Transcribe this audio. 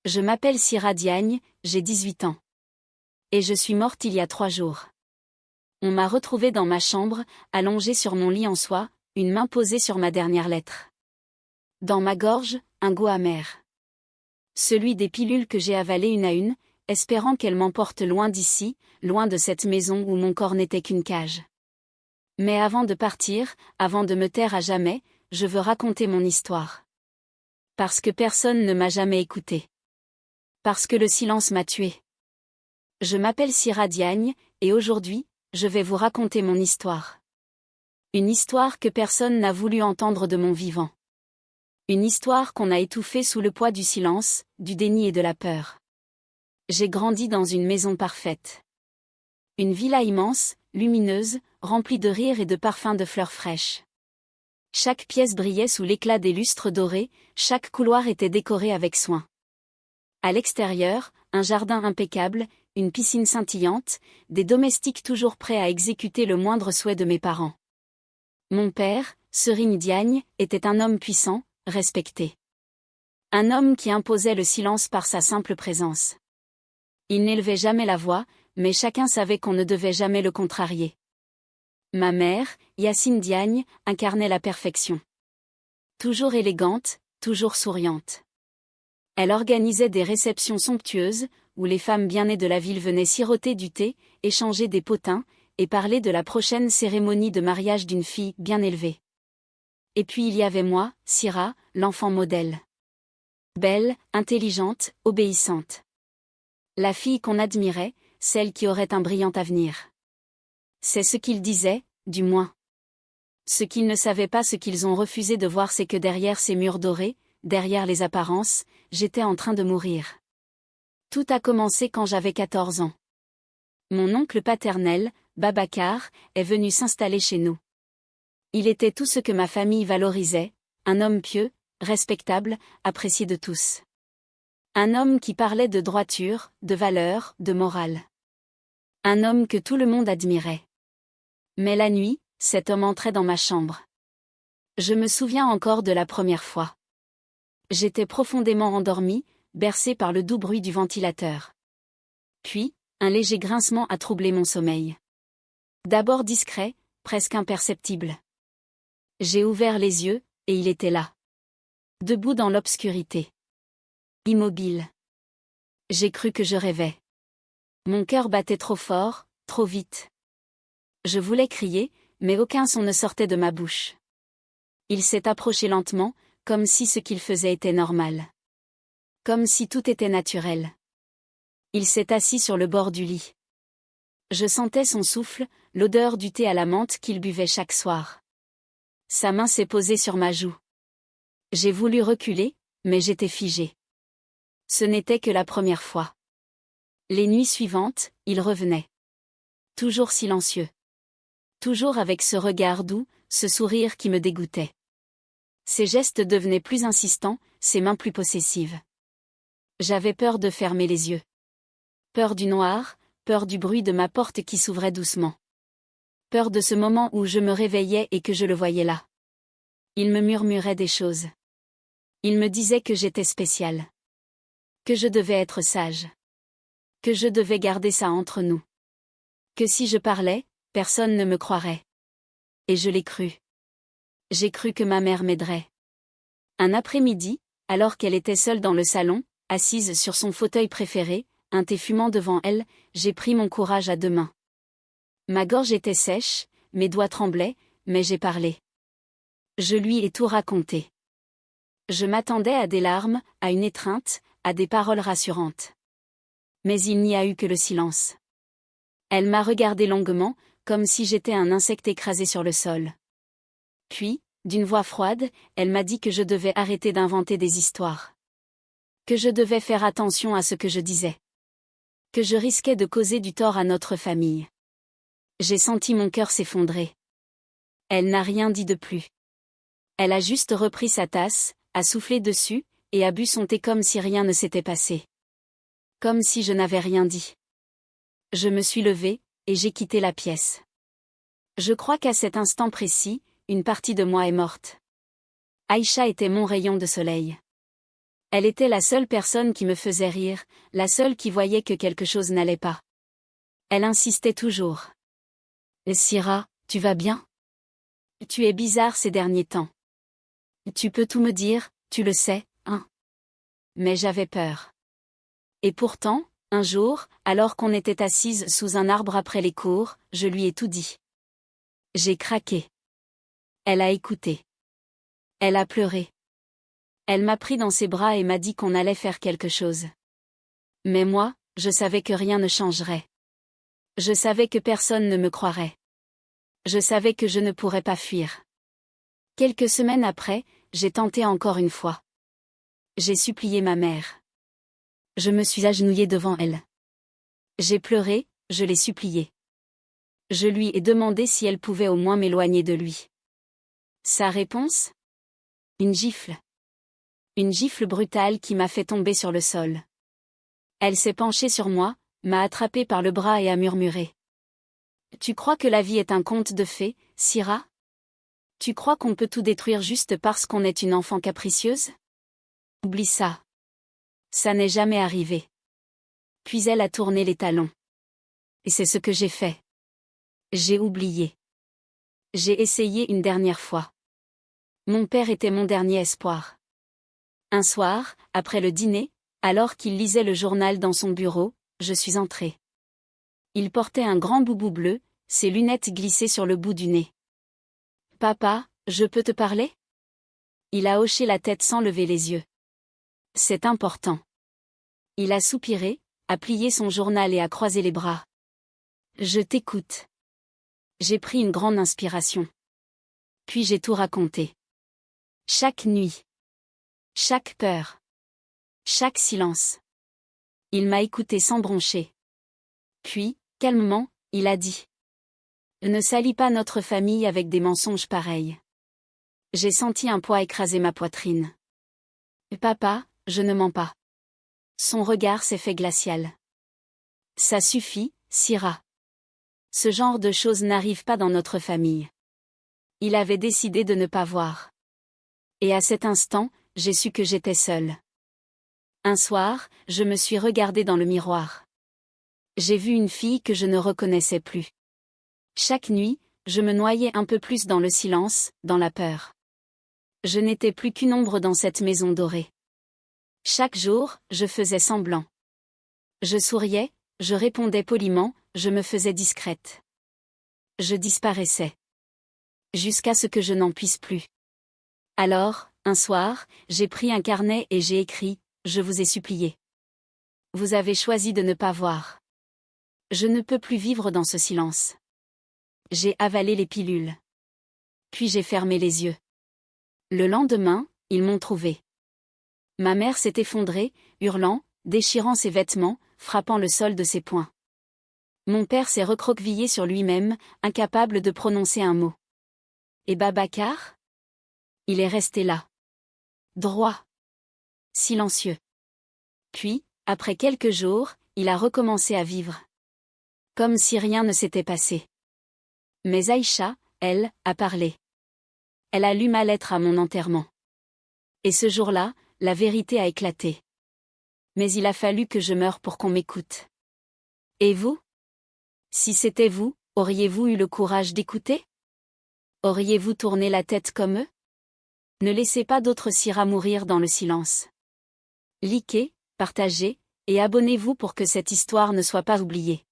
Je m'appelle Sira Diagne, j'ai 18 ans. Et je suis morte il y a 3 jours. On m'a retrouvée dans ma chambre, allongée sur mon lit en soie, une main posée sur ma dernière lettre. Dans ma gorge, un goût amer. Celui des pilules que j'ai avalées une à une, espérant qu'elles m'emportent loin d'ici, loin de cette maison où mon corps n'était qu'une cage. Mais avant de partir, avant de me taire à jamais, je veux raconter mon histoire. Parce que personne ne m'a jamais écouté. Parce que le silence m'a tué. Je m'appelle Sira Diagne, et aujourd'hui, je vais vous raconter mon histoire. Une histoire que personne n'a voulu entendre de mon vivant. Une histoire qu'on a étouffée sous le poids du silence, du déni et de la peur. J'ai grandi dans une maison parfaite. Une villa immense, lumineuse, remplie de rires et de parfums de fleurs fraîches. Chaque pièce brillait sous l'éclat des lustres dorés, chaque couloir était décoré avec soin. À l'extérieur, un jardin impeccable, une piscine scintillante, des domestiques toujours prêts à exécuter le moindre souhait de mes parents. Mon père, Serigne Diagne, était un homme puissant, respecté. Un homme qui imposait le silence par sa simple présence. Il n'élevait jamais la voix, mais chacun savait qu'on ne devait jamais le contrarier. Ma mère, Yacine Diagne, incarnait la perfection. Toujours élégante, toujours souriante. Elle organisait des réceptions somptueuses, où les femmes bien nées de la ville venaient siroter du thé, échanger des potins, et parler de la prochaine cérémonie de mariage d'une fille bien élevée. Et puis il y avait moi, Sira, l'enfant modèle. Belle, intelligente, obéissante. La fille qu'on admirait, celle qui aurait un brillant avenir. C'est ce qu'ils disaient, du moins. Ce qu'ils ne savaient pas, ce qu'ils ont refusé de voir, c'est que derrière ces murs dorés, derrière les apparences, j'étais en train de mourir. Tout a commencé quand j'avais 14 ans. Mon oncle paternel, Babacar, est venu s'installer chez nous. Il était tout ce que ma famille valorisait, un homme pieux, respectable, apprécié de tous. Un homme qui parlait de droiture, de valeur, de morale. Un homme que tout le monde admirait. Mais la nuit, cet homme entrait dans ma chambre. Je me souviens encore de la première fois. J'étais profondément endormie, bercée par le doux bruit du ventilateur. Puis, un léger grincement a troublé mon sommeil. D'abord discret, presque imperceptible. J'ai ouvert les yeux, et il était là. Debout dans l'obscurité. Immobile. J'ai cru que je rêvais. Mon cœur battait trop fort, trop vite. Je voulais crier, mais aucun son ne sortait de ma bouche. Il s'est approché lentement, comme si ce qu'il faisait était normal. Comme si tout était naturel. Il s'est assis sur le bord du lit. Je sentais son souffle, l'odeur du thé à la menthe qu'il buvait chaque soir. Sa main s'est posée sur ma joue. J'ai voulu reculer, mais j'étais figée. Ce n'était que la première fois. Les nuits suivantes, il revenait. Toujours silencieux. Toujours avec ce regard doux, ce sourire qui me dégoûtait. Ses gestes devenaient plus insistants, ses mains plus possessives. J'avais peur de fermer les yeux. Peur du noir, peur du bruit de ma porte qui s'ouvrait doucement. Peur de ce moment où je me réveillais et que je le voyais là. Il me murmurait des choses. Il me disait que j'étais spéciale. Que je devais être sage. Que je devais garder ça entre nous. Que si je parlais, personne ne me croirait. Et je l'ai cru. J'ai cru que ma mère m'aiderait. Un après-midi, alors qu'elle était seule dans le salon, assise sur son fauteuil préféré, un thé fumant devant elle, j'ai pris mon courage à 2 mains. Ma gorge était sèche, mes doigts tremblaient, mais j'ai parlé. Je lui ai tout raconté. Je m'attendais à des larmes, à une étreinte, à des paroles rassurantes. Mais il n'y a eu que le silence. Elle m'a regardé longuement, comme si j'étais un insecte écrasé sur le sol. Puis, d'une voix froide, elle m'a dit que je devais arrêter d'inventer des histoires. Que je devais faire attention à ce que je disais. Que je risquais de causer du tort à notre famille. J'ai senti mon cœur s'effondrer. Elle n'a rien dit de plus. Elle a juste repris sa tasse, a soufflé dessus, et a bu son thé comme si rien ne s'était passé. Comme si je n'avais rien dit. Je me suis levée, et j'ai quitté la pièce. Je crois qu'à cet instant précis, une partie de moi est morte. Aïcha était mon rayon de soleil. Elle était la seule personne qui me faisait rire, la seule qui voyait que quelque chose n'allait pas. Elle insistait toujours. Syrah, tu vas bien? Tu es bizarre ces derniers temps. Tu peux tout me dire, tu le sais, hein? Mais j'avais peur. Et pourtant, un jour, alors qu'on était assise sous un arbre après les cours, je lui ai tout dit. J'ai craqué. Elle a écouté. Elle a pleuré. Elle m'a pris dans ses bras et m'a dit qu'on allait faire quelque chose. Mais moi, je savais que rien ne changerait. Je savais que personne ne me croirait. Je savais que je ne pourrais pas fuir. Quelques semaines après, j'ai tenté encore une fois. J'ai supplié ma mère. Je me suis agenouillée devant elle. J'ai pleuré, je l'ai suppliée. Je lui ai demandé si elle pouvait au moins m'éloigner de lui. Sa réponse? Une gifle. Une gifle brutale qui m'a fait tomber sur le sol. Elle s'est penchée sur moi, m'a attrapé par le bras et a murmuré. Tu crois que la vie est un conte de fées, Syrah? Tu crois qu'on peut tout détruire juste parce qu'on est une enfant capricieuse? Oublie ça. Ça n'est jamais arrivé. Puis elle a tourné les talons. Et c'est ce que j'ai fait. J'ai oublié. J'ai essayé une dernière fois. Mon père était mon dernier espoir. Un soir, après le dîner, alors qu'il lisait le journal dans son bureau, je suis entrée. Il portait un grand boubou bleu, ses lunettes glissaient sur le bout du nez. « Papa, je peux te parler ?» Il a hoché la tête sans lever les yeux. « C'est important. » Il a soupiré, a plié son journal et a croisé les bras. « Je t'écoute. » J'ai pris une grande inspiration. Puis j'ai tout raconté. Chaque nuit. Chaque peur. Chaque silence. Il m'a écouté sans broncher. Puis, calmement, il a dit. Ne salis pas notre famille avec des mensonges pareils. J'ai senti un poids écraser ma poitrine. Papa, je ne mens pas. Son regard s'est fait glacial. Ça suffit, Syrah. Ce genre de choses n'arrive pas dans notre famille. Il avait décidé de ne pas voir. Et à cet instant, j'ai su que j'étais seule. Un soir, je me suis regardée dans le miroir. J'ai vu une fille que je ne reconnaissais plus. Chaque nuit, je me noyais un peu plus dans le silence, dans la peur. Je n'étais plus qu'une ombre dans cette maison dorée. Chaque jour, je faisais semblant. Je souriais, je répondais poliment, je me faisais discrète. Je disparaissais. Jusqu'à ce que je n'en puisse plus. Alors, un soir, j'ai pris un carnet et j'ai écrit « Je vous ai supplié. Vous avez choisi de ne pas voir. Je ne peux plus vivre dans ce silence. » J'ai avalé les pilules. Puis j'ai fermé les yeux. Le lendemain, ils m'ont trouvé. Ma mère s'est effondrée, hurlant, déchirant ses vêtements, frappant le sol de ses poings. Mon père s'est recroquevillé sur lui-même, incapable de prononcer un mot. Et Babacar? Il est resté là. Droit. Silencieux. Puis, après quelques jours, il a recommencé à vivre. Comme si rien ne s'était passé. Mais Aïcha, elle, a parlé. Elle a lu ma lettre à mon enterrement. Et ce jour-là, la vérité a éclaté. Mais il a fallu que je meure pour qu'on m'écoute. Et vous? Si c'était vous, auriez-vous eu le courage d'écouter? Auriez-vous tourné la tête comme eux? Ne laissez pas d'autres Syrah mourir dans le silence. Likez, partagez, et abonnez-vous pour que cette histoire ne soit pas oubliée.